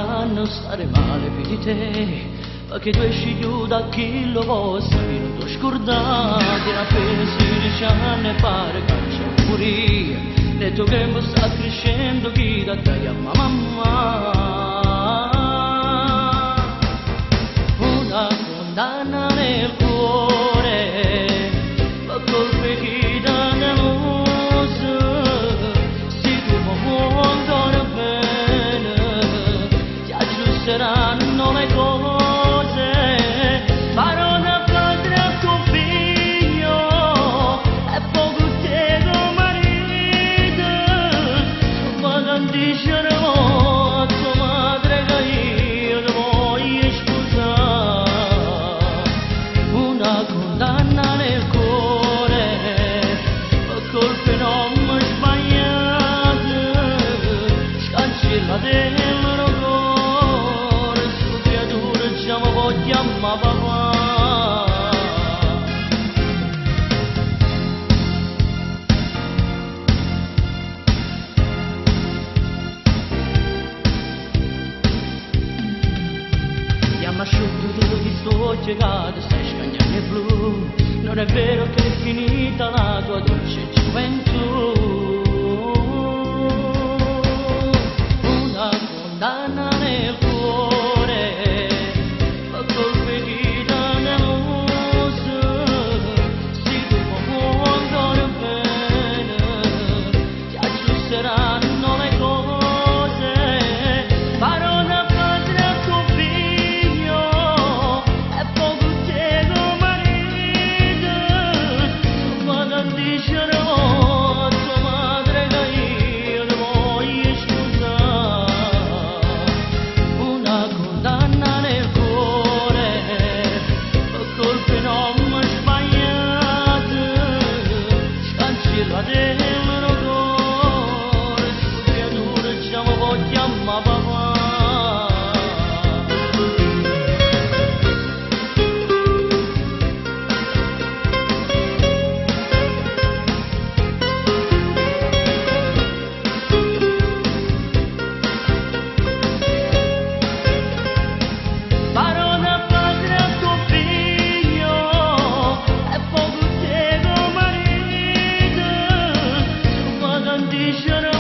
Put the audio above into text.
fanno stare male più di te, perché tu esci più da chi lo possa, non ti scordate, appena 16 anni pare che c'è furia, detto che mi sta crescendo chi da te a mamma. Una condanna nel cuore, per colpe chi danno muso, si tu mi vuoi ancora bene, ti aggiusteranno le cose, farò una padre a tuo figlio, e poco te come marito, non vado a dicere a tua madre che io ti voglio scusare. Una condanna nel cuore, per colpe non mi sbagliate, scancellate il loro cuore, su creature già mi vogliamo papà. Abbiamo asciutto tutto chi sto ciecato, stai scagnando blu, non è vero che è finita la tua dolce gioventù. Una condanna nel cuore, per colpe chi danno muso, si tu mi vuoi ancora bene, ti aggiusteranno le cose, farò una patria a tuo figlio, e poco te come marito, non vado a dicere a tua madre che io ti voglio scusare. Una condanna nel cuore, per colpe non mi sbagliate, scancellate il loro cuore, su creature già mi vogliamo papà. Farò una patria a tuo figlio, e poco te come marito, non vado a dicere